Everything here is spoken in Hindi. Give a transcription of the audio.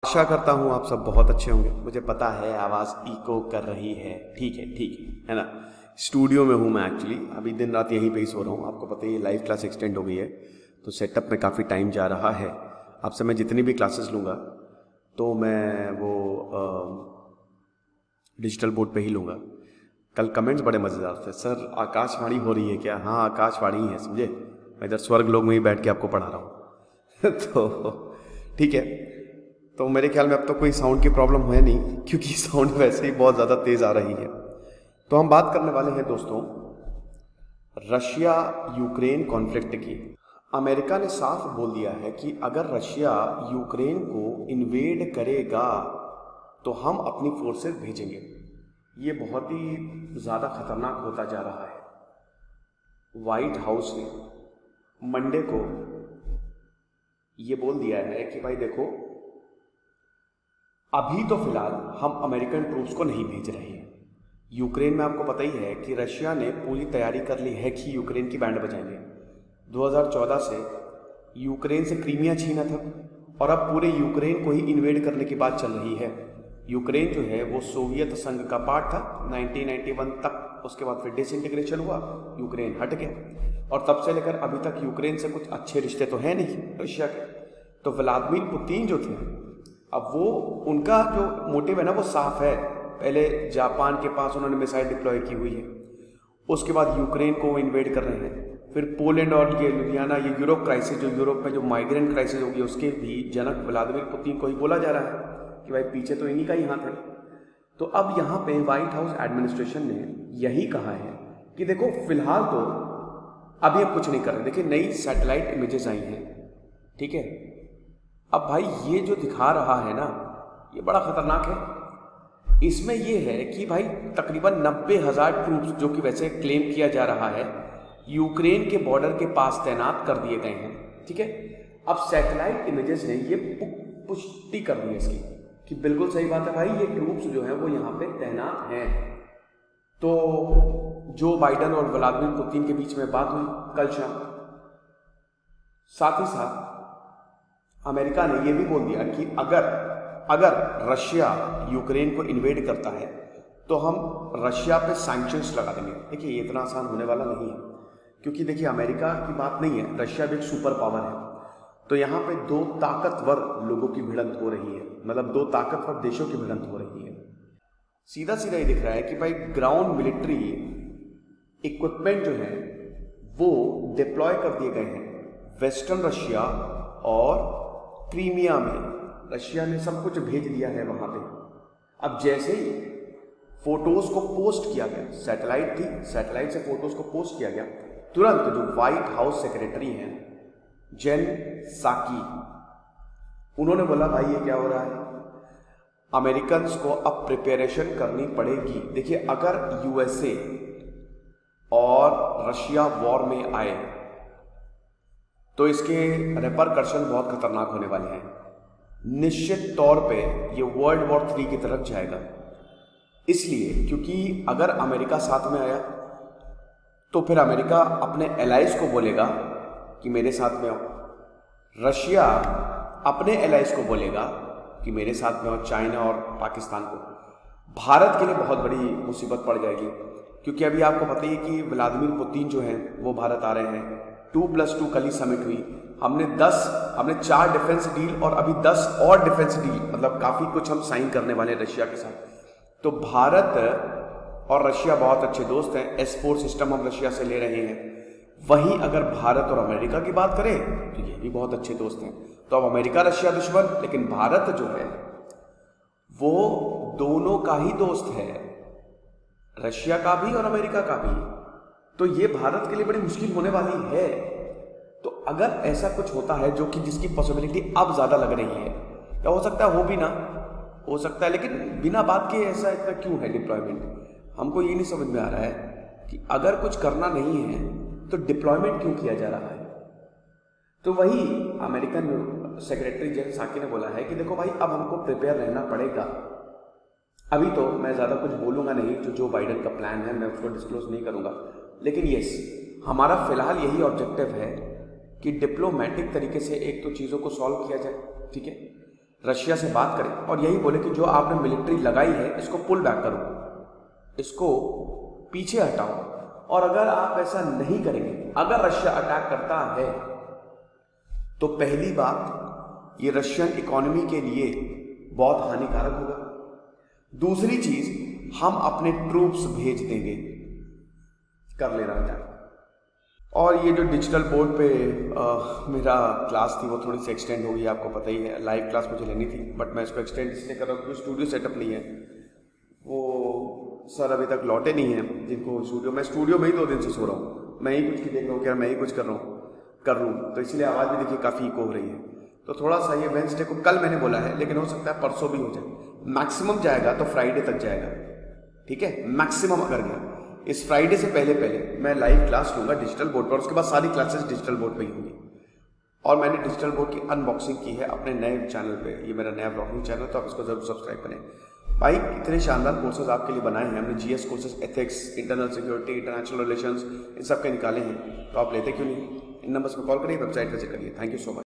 आशा करता हूँ आप सब बहुत अच्छे होंगे। मुझे पता है आवाज़ इको कर रही है, ठीक है ना। स्टूडियो में हूँ मैं एक्चुअली, अभी दिन रात यहीं पे ही सो रहा हूँ। आपको पता ही है लाइव क्लास एक्सटेंड हो गई है, तो सेटअप में काफ़ी टाइम जा रहा है। आपसे मैं जितनी भी क्लासेस लूँगा तो मैं वो डिजिटल बोर्ड पे ही लूँगा। कल कमेंट्स बड़े मज़ेदार थे, सर आकाशवाणी हो रही है क्या? हाँ, आकाशवाणी है, समझे। मैं इधर स्वर्ग लोक में ही बैठ के आपको पढ़ा रहा हूँ तो ठीक है। तो मेरे ख्याल में अब तो कोई साउंड की प्रॉब्लम है नहीं, क्योंकि साउंड वैसे ही बहुत ज़्यादा तेज़ आ रही है। तो हम बात करने वाले हैं दोस्तों रशिया यूक्रेन कॉन्फ्लिक्ट की। अमेरिका ने साफ बोल दिया है कि अगर रशिया यूक्रेन को इन्वेड करेगा तो हम अपनी फोर्सेस भेजेंगे। ये बहुत ही ज़्यादा खतरनाक होता जा रहा है। व्हाइट हाउस ने मंडे को ये बोल दिया है कि भाई देखो, अभी तो फिलहाल हम अमेरिकन ट्रूप्स को नहीं भेज रहे हैं यूक्रेन में। आपको पता ही है कि रशिया ने पूरी तैयारी कर ली है कि यूक्रेन की बैंड बजाएंगे। 2014 से यूक्रेन से क्रीमिया छीना था और अब पूरे यूक्रेन को ही इन्वेड करने की बात चल रही है। यूक्रेन जो है वो सोवियत संघ का पार्ट था 1991 तक, उसके बाद फिर डिसइंटीग्रेशन हुआ, यूक्रेन हट गया और तब से लेकर अभी तक यूक्रेन से कुछ अच्छे रिश्ते तो हैं नहीं रशिया के। तो व्लादिमीर पुतिन जो थे, अब वो उनका जो मोटिव है ना वो साफ है। पहले जापान के पास उन्होंने मिसाइल डिप्लॉय की हुई है, उसके बाद यूक्रेन को इन्वेड कर रहे हैं, फिर पोलैंड और ये लुधियाना, ये यूरोप क्राइसिस, जो यूरोप में जो माइग्रेंट क्राइसिस होगी उसके भी जनक व्लादिमीर पुतिन को ही बोला जा रहा है कि भाई पीछे तो इन्हीं का ही हाथ है। तो अब यहाँ पे व्हाइट हाउस एडमिनिस्ट्रेशन ने यही कहा है कि देखो फिलहाल तो अभी हम कुछ नहीं कर रहे। देखिए नई सैटेलाइट इमेजेस आई हैं, ठीक है। अब भाई ये जो दिखा रहा है ना ये बड़ा खतरनाक है। इसमें ये है कि भाई तकरीबन 90,000 ट्रूप्स, जो कि वैसे क्लेम किया जा रहा है, यूक्रेन के बॉर्डर के पास तैनात कर दिए गए हैं, ठीक है। अब सैटेलाइट इमेजेस ने ये पुष्टि कर दी है इसकी कि बिल्कुल सही बात है भाई, ये ट्रूप्स जो है वो यहाँ पे तैनात हैं। तो जो बाइडन और व्लादिमीर पुतिन के बीच में बात हुई कल शाम, साथ ही साथ अमेरिका ने यह भी बोल दिया कि अगर रशिया यूक्रेन को इन्वेड करता है तो हम रशिया पे सैंक्शंस लगा देंगे। देखिए ये इतना आसान होने वाला नहीं है, क्योंकि देखिए अमेरिका की बात नहीं है, रशिया भी एक सुपर पावर है। तो यहाँ पे दो ताकतवर लोगों की भिड़ंत हो रही है, मतलब दो ताकतवर देशों की भिड़ंत हो रही है। सीधा सीधा ये दिख रहा है कि भाई ग्राउंड मिलिट्री इक्विपमेंट जो है वो डिप्लॉय कर दिए गए हैं वेस्टर्न रशिया और क्रीमिया में। रशिया ने सब कुछ भेज दिया है वहां पे। अब जैसे ही फोटोज को पोस्ट किया गया, सैटेलाइट थी, सैटेलाइट से फोटोज को पोस्ट किया गया, तुरंत जो व्हाइट हाउस सेक्रेटरी हैं जेन साकी, उन्होंने बोला भाई ये क्या हो रहा है, अमेरिकन को अब प्रिपरेशन करनी पड़ेगी। देखिए अगर यूएसए और रशिया वॉर में आए तो इसके रेपरकशन बहुत खतरनाक होने वाले हैं। निश्चित तौर पे ये वर्ल्ड वॉर 3 की तरफ जाएगा। इसलिए क्योंकि अगर अमेरिका साथ में आया तो फिर अमेरिका अपने एलाइज को बोलेगा कि मेरे साथ में आओ, रशिया अपने एलाइज को बोलेगा कि मेरे साथ में आओ, चाइना और पाकिस्तान को। भारत के लिए बहुत बड़ी मुसीबत पड़ जाएगी, क्योंकि अभी आपको पता ही है कि व्लादिमीर पुतिन जो हैं वो भारत आ रहे हैं। 2+2 कल ही समिट हुई, हमने 4 डिफेंस डील और अभी 10 और डिफेंस डील, मतलब काफ़ी कुछ हम साइन करने वाले हैं रशिया के साथ। तो भारत और रशिया बहुत अच्छे दोस्त हैं, S4 सिस्टम हम रशिया से ले रहे हैं। वहीं अगर भारत और अमेरिका की बात करें तो ये भी बहुत अच्छे दोस्त हैं। तो अब अमेरिका रशिया दुश्मन, लेकिन भारत जो है वो दोनों का ही दोस्त है, रशिया का भी और अमेरिका का भी। तो ये भारत के लिए बड़ी मुश्किल होने वाली है। तो अगर ऐसा कुछ होता है जो कि जिसकी पॉसिबिलिटी अब ज्यादा लग रही है, या हो सकता है हो भी ना, हो सकता है, लेकिन बिना बात के ऐसा इतना क्यों है डिप्लॉयमेंट, हमको ये नहीं समझ में आ रहा है कि अगर कुछ करना नहीं है तो डिप्लॉयमेंट क्यों किया जा रहा है। तो वही अमेरिकन सेक्रेटरी जेन साकी ने बोला है कि देखो भाई अब हमको प्रिपेयर रहना पड़ेगा। अभी तो मैं ज़्यादा कुछ बोलूँगा नहीं, जो बाइडन का प्लान है मैं उसको डिस्क्लोज नहीं करूँगा, लेकिन यस हमारा फिलहाल यही ऑब्जेक्टिव है कि डिप्लोमेटिक तरीके से एक तो चीज़ों को सॉल्व किया जाए, ठीक है। रशिया से बात करें और यही बोले कि जो आपने मिलिट्री लगाई है इसको पुल बैक करो, इसको पीछे हटाओ। और अगर आप ऐसा नहीं करेंगे, अगर रशिया अटैक करता है तो पहली बात ये रशियन इकोनॉमी के लिए बहुत हानिकारक होगा। दूसरी चीज, हम अपने ट्रूप्स भेज देंगे, कर लेना अटैक। और ये जो डिजिटल बोर्ड पे मेरा क्लास थी वो थोड़ी सी एक्सटेंड हो गई, आपको पता ही है। लाइव क्लास मुझे लेनी थी बट मैं इसको एक्सटेंड इसलिए कर रहा हूँ क्योंकि स्टूडियो सेटअप नहीं है। वो सर अभी तक लौटे नहीं हैं जिनको स्टूडियो, मैं स्टूडियो में ही 2 दिन से सो रहा हूँ। मैं ही कुछ देख रहा हूँ, क्या मैं ही कुछ कर लूँ, तो इसलिए आवाज़ भी देखिए काफ़ी इको हो रही है। तो थोड़ा सा ये वेंसडे को, कल मैंने बोला है लेकिन हो सकता है परसों भी हो जाए। मैक्सिमम जाएगा तो फ्राइडे तक जाएगा, ठीक है, मैक्सिमम अगर गया। इस फ्राइडे से पहले मैं लाइव क्लास लूँगा डिजिटल बोर्ड पर, उसके बाद सारी क्लासेस डिजिटल बोर्ड पर ही होंगी। और मैंने डिजिटल बोर्ड की अनबॉक्सिंग की है अपने नए चैनल पे, ये मेरा नया ब्लॉगिंग चैनल, तो आप इसको जरूर सब्सक्राइब करें। भाई इतने शानदार कोर्सेज आपके लिए बनाए हैं हमने, GS courses, ethics, internal security, international relations, इन सब के निकाले हैं। तो आप लेते क्यों नहीं? इन नंबर्स पर कॉल करिए, वेबसाइट विजिट करिए। Thank you so much.